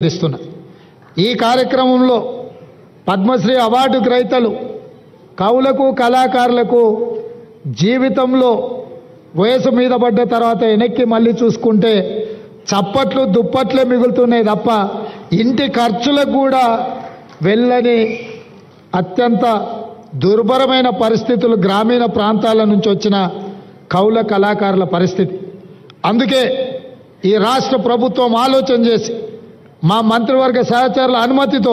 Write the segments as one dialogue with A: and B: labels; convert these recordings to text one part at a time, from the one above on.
A: ఈ కార్యక్రమంలో పద్మశ్రీ అవార్డు గ్రహీతలు కవులకు కళాకారులకు జీవితంలో వయసు మీద పడ్డ తర్వాత వెనక్కి మళ్ళీ చూసుకుంటే చప్పట్లు దుప్పట్లే మిగులుతున్నాయి తప్ప ఇంటి ఖర్చులకు కూడా వెళ్ళని అత్యంత దుర్భరమైన పరిస్థితులు గ్రామీణ ప్రాంతాల నుంచి వచ్చిన కవుల కళాకారుల పరిస్థితి. అందుకే ఈ రాష్ట్ర ప్రభుత్వం ఆలోచన చేసి మా మంత్రివర్గ సహచరుల అనుమతితో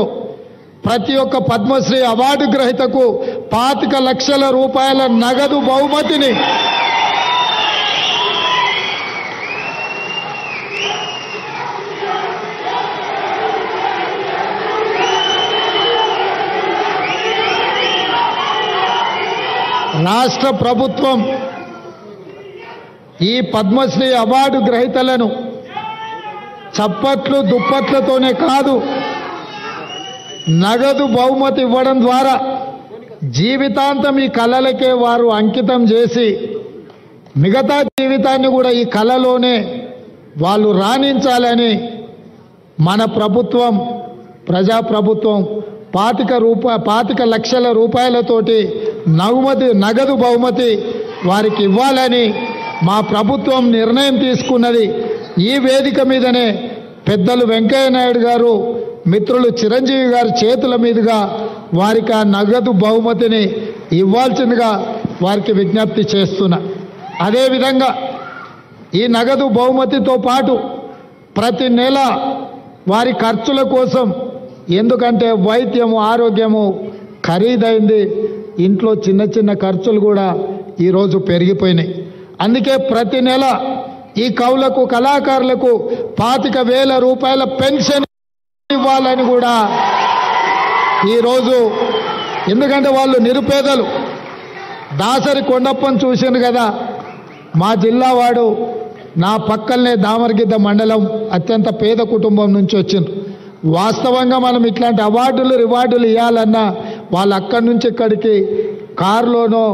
A: ప్రతి ఒక్క పద్మశ్రీ అవార్డు గ్రహీతకు 25 లక్షల రూపాయల నగదు బహుమతిని రాష్ట్ర ప్రభుత్వం ఈ పద్మశ్రీ అవార్డు గ్రహీతలను చప్పట్లు దుప్పట్లతోనే కాదు నగదు బహుమతి ఇవ్వడం ద్వారా జీవితాంతం ఈ కళలకే వారు అంకితం చేసి మిగతా జీవితాన్ని కూడా ఈ కళలోనే వాళ్ళు రాణించాలని మన ప్రభుత్వం ప్రజాప్రభుత్వం 25 లక్షల రూపాయలతోటి నగదు బహుమతి వారికి ఇవ్వాలని మా ప్రభుత్వం నిర్ణయం తీసుకున్నది. ఈ వేదిక మీదనే పెద్దలు వెంకయ్య నాయుడు గారు మిత్రులు చిరంజీవి గారి చేతుల మీదుగా వారికి ఆ నగదు బహుమతిని ఇవ్వాల్సిందిగా వారికి విజ్ఞప్తి చేస్తున్నా. అదేవిధంగా ఈ నగదు బహుమతితో పాటు ప్రతి నెల వారి ఖర్చుల కోసం, ఎందుకంటే వైద్యము ఆరోగ్యము ఖరీదైంది, ఇంట్లో చిన్న చిన్న ఖర్చులు కూడా ఈరోజు పెరిగిపోయినాయి. అందుకే ప్రతి నెల ఈ కవులకు కళాకారులకు 25,000 రూపాయల పెన్షన్ ఇవ్వాలని కూడా ఈరోజు, ఎందుకంటే వాళ్ళు నిరుపేదలు. దాసరి కొండప్పని చూశాను కదా, మా జిల్లా వాడు, నా పక్కనే దామరగిద్ద మండలం అత్యంత పేద కుటుంబం నుంచి వచ్చింది. వాస్తవంగా మనం ఇట్లాంటి రివార్డులు ఇవ్వాలన్నా వాళ్ళు అక్కడి నుంచి ఇక్కడికి కారులోనో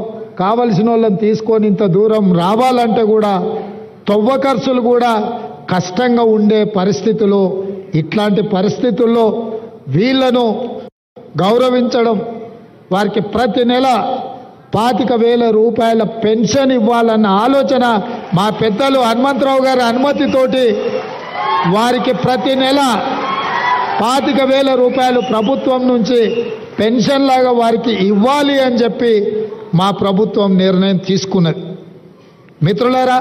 A: కావలసిన వాళ్ళని తీసుకొని ఇంత దూరం రావాలంటే కూడా తొవ్వ ఖర్చులు కూడా కష్టంగా ఉండే పరిస్థితులు. ఇట్లాంటి పరిస్థితుల్లో వీళ్లను గౌరవించడం, వారికి ప్రతి నెల 25,000 రూపాయల పెన్షన్ ఇవ్వాలన్న ఆలోచన మా పెద్దలు హనుమంతరావు గారి అనుమతితోటి వారికి ప్రతి నెల 25,000 రూపాయలు ప్రభుత్వం నుంచి పెన్షన్ లాగా వారికి ఇవ్వాలి అని చెప్పి మా ప్రభుత్వం నిర్ణయం తీసుకున్నది. మిత్రులారా,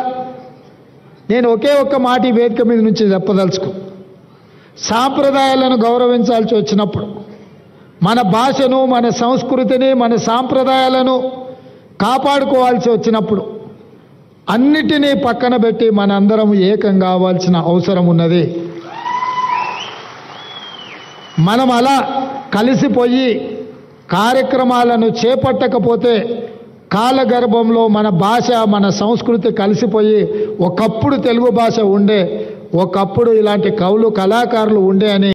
A: నేను ఒకే ఒక్క మాట ఈ వేదిక మీద నుంచి చెప్పదలుచుకో. సాంప్రదాయాలను గౌరవించాల్సి వచ్చినప్పుడు, మన భాషను, మన సంస్కృతిని, మన సాంప్రదాయాలను కాపాడుకోవాల్సి వచ్చినప్పుడు అన్నిటినీ పక్కన పెట్టి మనందరం ఏకం కావాల్సిన అవసరం ఉన్నది. మనం అలా కలిసిపోయి కార్యక్రమాలను చేపట్టకపోతే కాలగర్భంలో మన భాష, మన సంస్కృతి కలిసిపోయి ఒకప్పుడు తెలుగు భాష ఉండే, ఒకప్పుడు ఇలాంటి కవులు కళాకారులు ఉండే అని